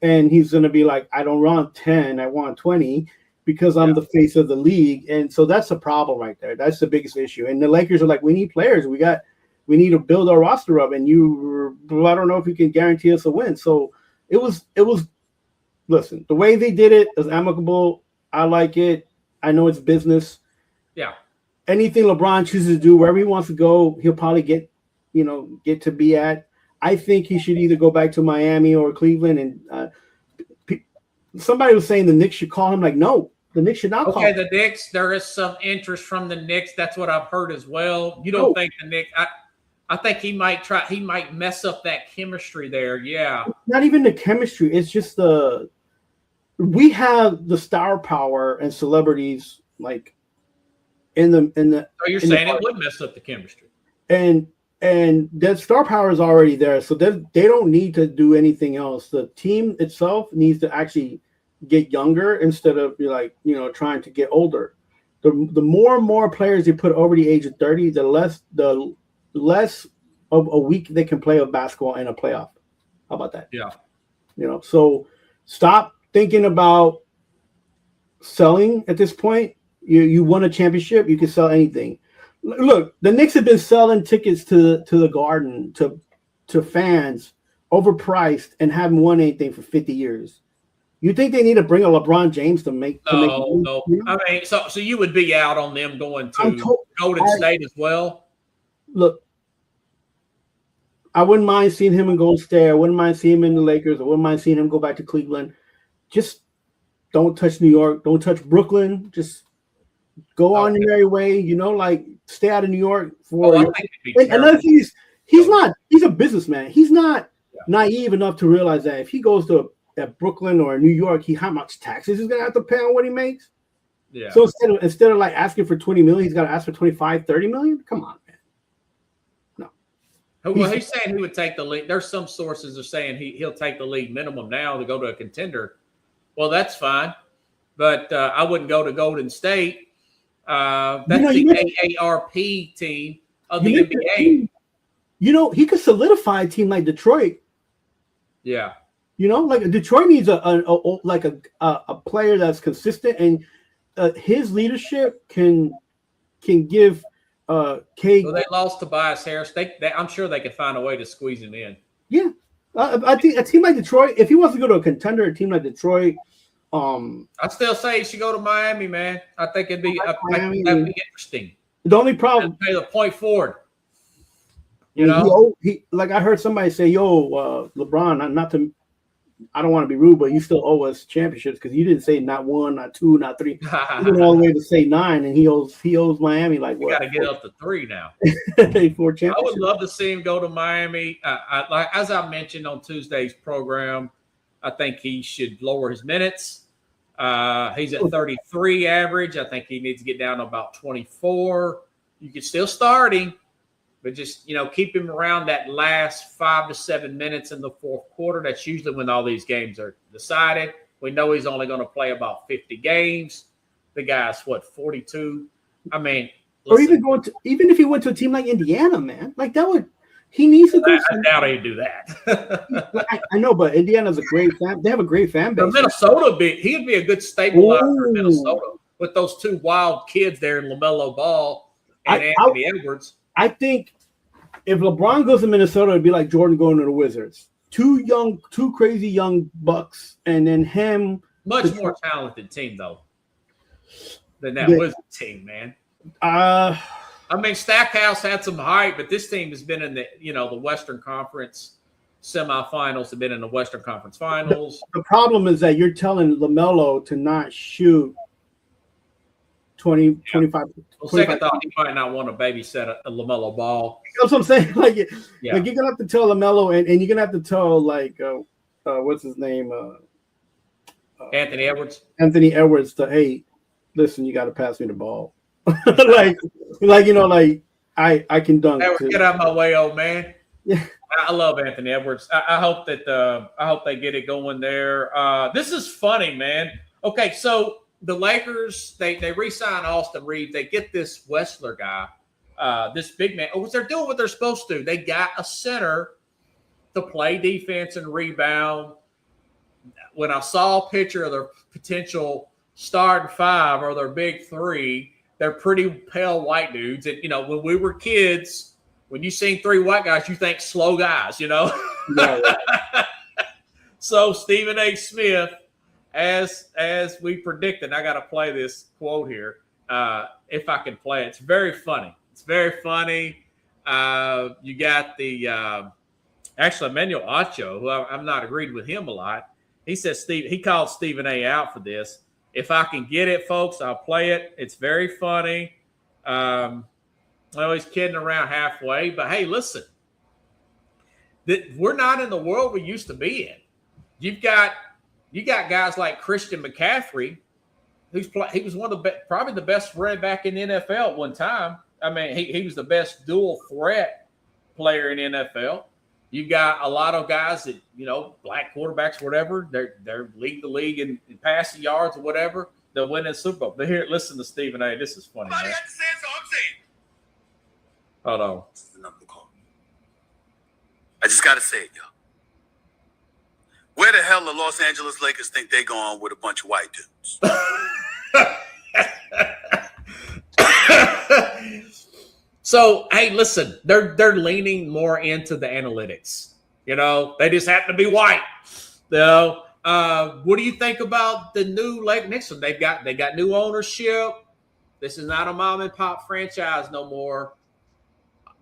And he's going to be like, I don't want 10. I want 20 because I'm the face of the league. And so that's the problem right there. That's the biggest issue. And the Lakers are like, we need players. We need to build our roster up. And I don't know if you can guarantee us a win. So it was, listen, the way they did it was amicable. I like it. I know it's business. Yeah. Anything LeBron chooses to do, wherever he wants to go, he'll probably get to be at. I think he should either go back to Miami or Cleveland. And somebody was saying the Knicks should call him. Like, no, the Knicks should not call him. The Knicks, there is some interest from the Knicks. That's what I've heard as well. You don't think the Knicks I think he might mess up that chemistry there. Yeah. Not even the chemistry. It's just we have the star power and celebrities like in the. So you're saying it would mess up the chemistry. And that star power is already there, so they don't need to do anything else. The team itself needs to actually get younger instead of trying to get older. The more and more players you put over the age of 30, the less of a week they can play of basketball in a playoff. How about that? Yeah. So stop thinking about selling at this point. You won a championship, you can sell anything. Look, the Knicks have been selling tickets to the Garden to fans overpriced and haven't won anything for 50 years. You think they need to bring a LeBron James to make? No. I mean, so you would be out on them going to Golden State as well? Look, I wouldn't mind seeing him in Golden State. I wouldn't mind seeing him in the Lakers. I wouldn't mind seeing him go back to Cleveland. Just don't touch New York. Don't touch Brooklyn. Just go on your merry way. Stay out of New York for. Another thing is, he's a businessman. He's not naive enough to realize that if he goes to Brooklyn or New York, how much taxes he's gonna have to pay on what he makes. Yeah. So instead of like asking for 20 million, he's got to ask for 25, 30 million. Come on, man. No. Well, he's saying he would take the lead. There's some sources are saying he'll take the league minimum now to go to a contender. Well, that's fine, but I wouldn't go to Golden State. That's the AARP team of the NBA. He could solidify a team like Detroit. Yeah. Like Detroit needs a player that's consistent, and his leadership can give K. Well, they lost Tobias Harris. I'm sure they could find a way to squeeze him in. Yeah, I think a team like Detroit, if he wants to go to a contender, a team like Detroit. I still say he should go to Miami, man. I think that'd be interesting. The only problem, play the point forward. He like I heard somebody say, "Yo, LeBron, I don't want to be rude, but you still owe us championships because you didn't say not 1, not 2, not 3. You went all the way to say 9, and he owes Miami like what? You got to get up to 3 now. 4 championships. I would love to see him go to Miami. As I mentioned on Tuesday's program, I think he should lower his minutes. He's at 33 average. I think he needs to get down to about 24. You can still start him, but just, keep him around that last 5 to 7 minutes in the fourth quarter. That's usually when all these games are decided. We know he's only going to play about 50 games. The guy's 42. I mean, listen, or even if he went to a team like Indiana, man, like that would. He needs to. I doubt he'd do that. I know, but Indiana's a great fan. They have a great fan base. Minnesota, he'd be a good stabilizer in Minnesota with those 2 wild kids there in LaMelo Ball and Anthony Edwards. I think if LeBron goes to Minnesota, it'd be like Jordan going to the Wizards. 2 crazy young bucks, and then him. Much more talented team though than that Wizards team, man. I mean, Stackhouse had some hype, but this team has been in the Western Conference semifinals. Have been in the Western Conference Finals. The problem is that you're telling LaMelo to not shoot 25. Well, second thought, he might not want to babysit a LaMelo Ball. That's what I'm saying. Like you're gonna have to tell LaMelo, and you're gonna have to tell what's his name, Anthony Edwards. Anthony Edwards to, hey, listen, you got to pass me the ball. I can dunk. Get out of my way, old man. Yeah. I love Anthony Edwards. I hope they get it going there. This is funny, man. Okay, so the Lakers, they re-sign Austin Reeves. They get this Wessler guy, this big man. They're doing what they're supposed to. They got a center to play defense and rebound. When I saw a picture of their potential starting 5 or their big 3, they're pretty pale white dudes. And, when we were kids, when you seen 3 white guys, you think slow guys, Yeah. So Stephen A. Smith, as we predicted, I got to play this quote here. If I can play it. It's very funny. You got the actually Emmanuel Acho, who I'm not agreed with him a lot. He says he called Stephen A out for this. If I can get it, folks, I'll play it. It's very funny. Well, he's kidding around halfway, but hey, listen, we're not in the world we used to be in. You got guys like Christian McCaffrey, he was one of probably the best running back in the NFL at one time. I mean, he was the best dual threat player in the NFL. You've got a lot of guys that, black quarterbacks, whatever, they're lead the league in passing yards or whatever. They'll win in the Super Bowl. But here, listen to Stephen A. This is funny. Somebody had to say it, so I'm saying. Hold on. This is the number to call. I just got to say it, y'all. Where the hell the Los Angeles Lakers think they going with a bunch of white dudes? So, hey, listen, they're leaning more into the analytics. They just happen to be white. What do you think about the new Lake Nixon? They got new ownership. This is not a mom and pop franchise no more.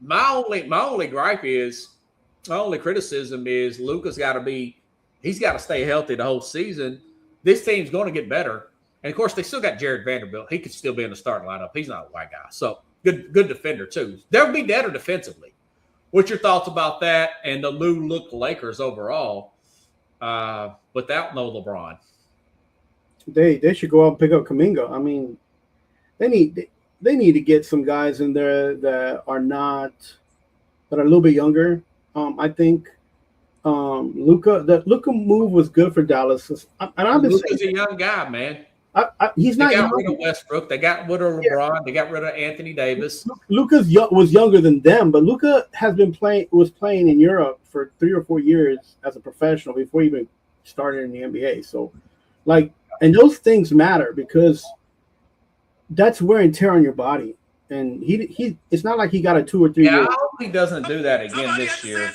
My only gripe is, my only criticism is Luka's he's got to stay healthy the whole season. This team's going to get better. And, of course, they still got Jared Vanderbilt. He could still be in the starting lineup. He's not a white guy. So, good defender, too. They'll be better defensively. What's your thoughts about that and the new look Lakers overall without no LeBron? They should go out and pick up Kuminga. I mean, they need to get some guys in there that are a little bit younger. I think the Luka move was good for Dallas. Luka's a young guy, man. He's not. They got rid of Westbrook. They got rid of LeBron. Yeah. They got rid of Anthony Davis. Luka was younger than them, but Luka was playing in Europe for 3 or 4 years as a professional before he even started in the NBA. So, and those things matter because that's wear and tear on your body. And he it's not like he got a 2 or 3 years. I hope he doesn't do that again this year.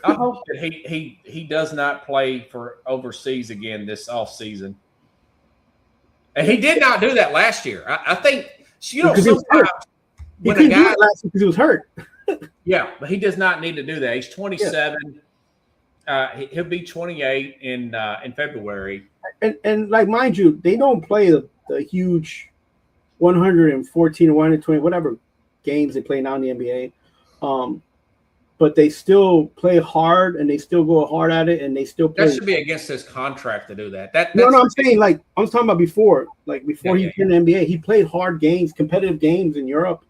I hope that he does not play for overseas again this offseason. And he did not do that last year. I think sometimes when a guy last year because he was hurt. Yeah, but he does not need to do that. He's 27. Yeah. He'll be 28 in February. And mind you, they don't play the huge 114 or 120 whatever games they play now in the NBA. But they still play hard and they still go hard at it and they still play. That should be against his contract to do that. No, I'm saying I was talking about before. He came in the NBA, he played hard games, competitive games in Europe,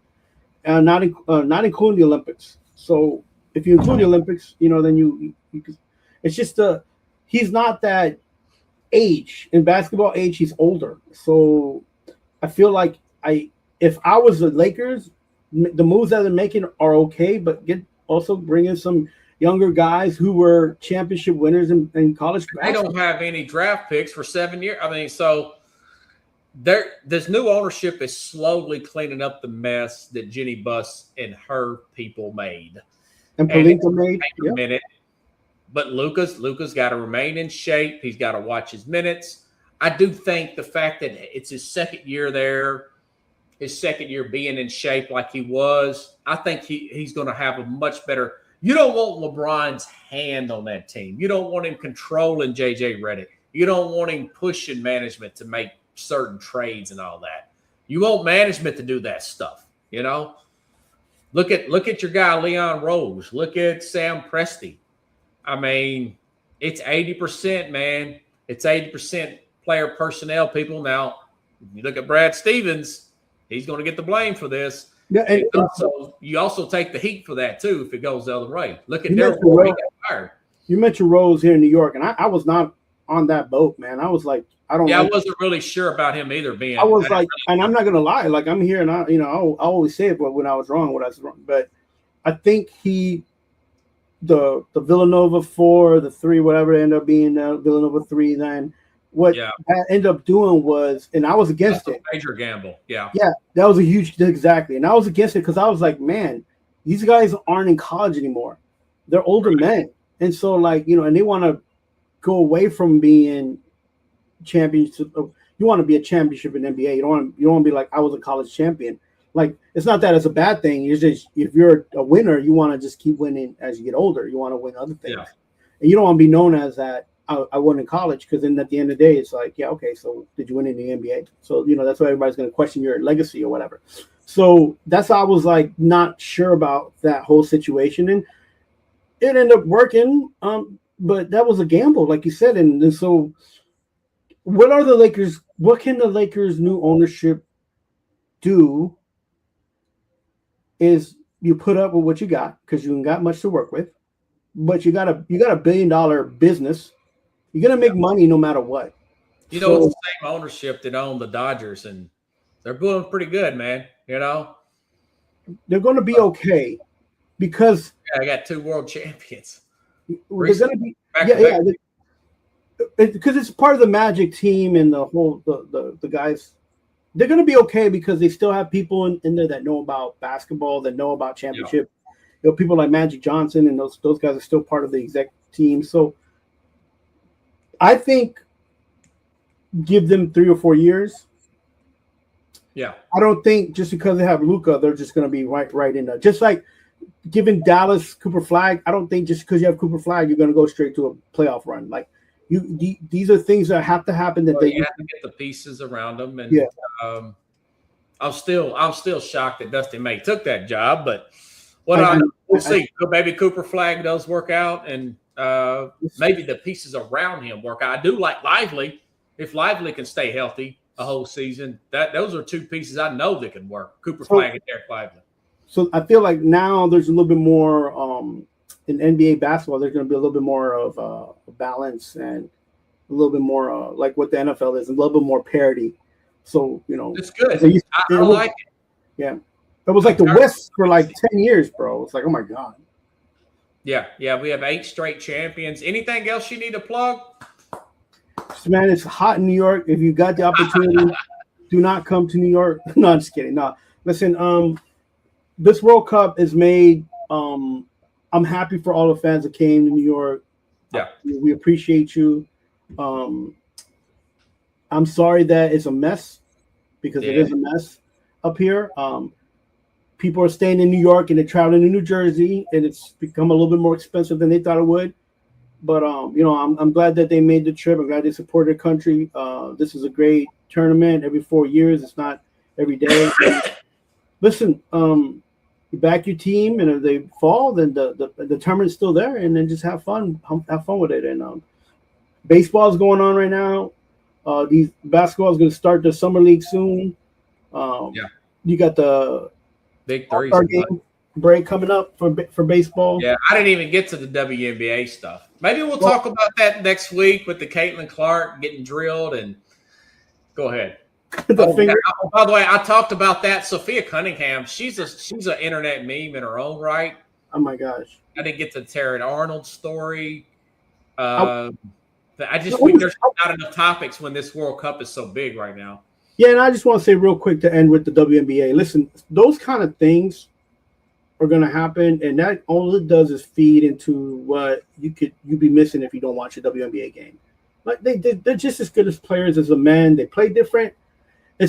not including the Olympics. So if you include the Olympics, then you it's just he's not that age. In basketball age, he's older. So I feel like if I was the Lakers, the moves that they're making are okay, but also bring in some younger guys who were championship winners in college basketball. They don't have any draft picks for 7 years. I mean, so this new ownership is slowly cleaning up the mess that Jenny Buss and her people made. And Pelinka made. A minute. But Luka's got to remain in shape. He's got to watch his minutes. I do think the fact that it's his second year there, his second year being in shape like he was, I think he's going to have a much better – you don't want LeBron's hand on that team. You don't want him controlling J.J. Redick. You don't want him pushing management to make certain trades and all that. You want management to do that stuff, Look at your guy, Leon Rose. Look at Sam Presti. I mean, it's 80%, man. It's 80% player personnel people. Now, you look at Brad Stevens – he's going to get the blame for this. Yeah, and you also take the heat for that too if it goes the other way. Look at Derrick Rose. He got fired. You mentioned Rose here in New York, and I was not on that boat, man. I was like, I wasn't really sure about him either. And I'm not going to lie, I'm here, and I always say it, but when I was wrong, But I think the Villanova 4, the 3, whatever it ended up being, Villanova 3, then. What that ended up doing was, and I was against it. Major gamble. Yeah. Yeah, that was a huge, exactly. And I was against it because I was like, man, these guys aren't in college anymore. They're older men. And so, and they want to go away from being championship. You want to be a championship in NBA. You don't want to be like, I was a college champion. Like, it's not that it's a bad thing. It's just if you're a winner, you want to just keep winning as you get older. You want to win other things, and you don't want to be known as that. I won in college, because then at the end of the day, it's like, yeah, okay, so did you win in the NBA? So that's why everybody's going to question your legacy or whatever. So that's why I was like not sure about that whole situation, and it ended up working. But that was a gamble, like you said, and so what are the Lakers? What can the Lakers' new ownership do? Is you put up with what you got, because you ain't got much to work with, but you got a $1 billion business. You're gonna make money no matter what. It's the same ownership that owned the Dodgers, and they're doing pretty good, man. They're going to be okay, because I got 2 world champions. They're going to be because it's part of the Magic team and the whole the guys. They're going to be okay because they still have people in there that know about basketball, that know about championship. People like Magic Johnson, and those guys are still part of the exec team. So I think give them 3 or 4 years. Yeah. I don't think just because they have Luka, they're just going to be right in there. Just like giving Dallas Cooper Flag, I don't think just because you have Cooper Flag, you're going to go straight to a playoff run. Like these are things that have to happen. That they have to get the pieces around them. And I'm still shocked that Dusty May took that job, but we'll see. Maybe Cooper Flag does work out, and maybe the pieces around him work out. I do like Lively. If Lively can stay healthy a whole season, those are 2 pieces I know that can work. Cooper Flag and Derek Lively. So I feel like now there's a little bit more in NBA basketball. There's going to be a little bit more of a balance, and a little bit more like what the NFL is, a little bit more parity. So it's good. I like it. Yeah, it was like the West for like 10 years, bro. It's like, oh my god. Yeah. We have 8 straight champions. Anything else you need to plug? Man, it's hot in New York. If you got the opportunity, do not come to New York. No, I'm just kidding. No, listen. This World Cup is made. I'm happy for all the fans that came to New York. Yeah, we appreciate you. I'm sorry that it's a mess, because it is a mess up here. People are staying in New York and they're traveling to New Jersey, and it's become a little bit more expensive than they thought it would. But I'm glad that they made the trip. I'm glad they supported their country. This is a great tournament every 4 years. It's not every day. Listen, you back your team, and if they fall, then the tournament's still there, and then just have fun with it. And baseball is going on right now. These basketball is going to start the summer league soon. You got the big 3 game break coming up for baseball. Yeah, I didn't even get to the WNBA stuff. Maybe we'll talk about that next week with the Caitlin Clark getting drilled. And go ahead. By the way, I talked about that. Sophia Cunningham, she's an internet meme in her own right. Oh my gosh! I didn't get to Taryn Arnold's story. I just think there's not enough topics when this World Cup is so big right now. Yeah, and I just want to say real quick to end with the WNBA. Listen, those kind of things are going to happen, and that all it does is feed into what you'd be missing if you don't watch a WNBA game. Like they're just as good as players as the men. They play different. They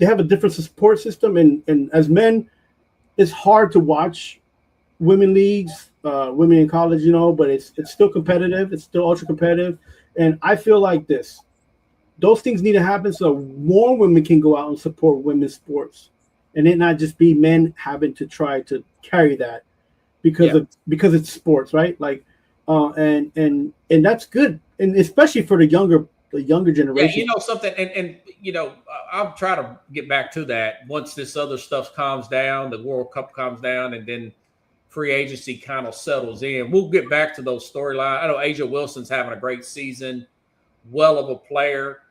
have a different support system, and as men, it's hard to watch women leagues, women in college, but it's still competitive. It's still ultra competitive, and I feel like those things need to happen so more women can go out and support women's sports, and it not just be men having to try to carry that because it's sports, right? Like, and that's good, and especially for the younger generation. Yeah, something, and I'll try to get back to that once this other stuff calms down, the World Cup calms down, and then free agency kind of settles in. We'll get back to those storylines. I know Asia Wilson's having a great season, well of a player.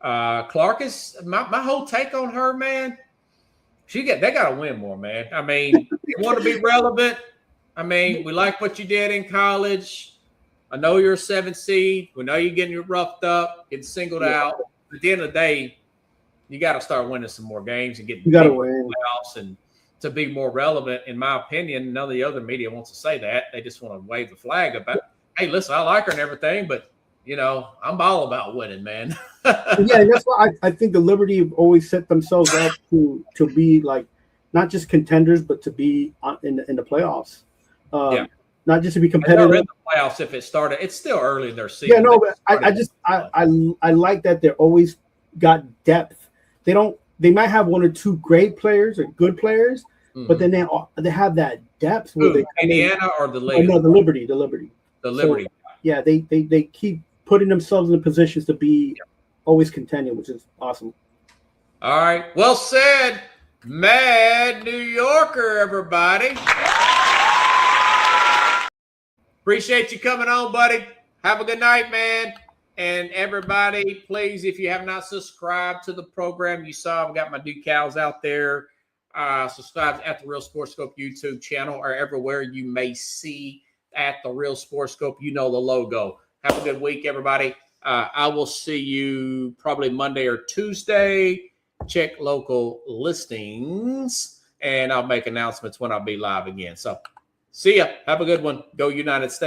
Clark is my whole take on her, man. They got to win more, man. I mean, they want to be relevant. I mean, we like what you did in college. I know you're a 7 seed. We know you're getting roughed up, getting singled out. At the end of the day, you got to start winning some more games and get playoffs and to be more relevant. In my opinion, none of the other media wants to say that. They just want to wave the flag about, hey, listen, I like her and everything, but I'm all about winning, man. Yeah, that's why I think the Liberty have always set themselves up to be like not just contenders, but to be in the playoffs. Yeah. Not just to be And they're competitive. in the playoffs if it started. It's still early in their season. Yeah, no, but I like that they're always got depth. They might have one or two great players or good players, but then they have that depth where they Indiana or the oh, Lakers? no, the Liberty. The Liberty. So, yeah, they keep putting themselves in positions to be always contending, which is awesome. All right. Well said, Mad New Yorker, everybody. Appreciate you coming on, buddy. Have a good night, man. And everybody, please, if you have not subscribed to the program, you saw I've got my decals out there. Subscribe at the Real Sports Scope YouTube channel or everywhere you may see at the Real Sports Scope. You know the logo. Have a good week, everybody. I will see you probably Monday or Tuesday. Check local listings, and I'll make announcements when I'll be live again. So see ya. Have a good one. Go United States.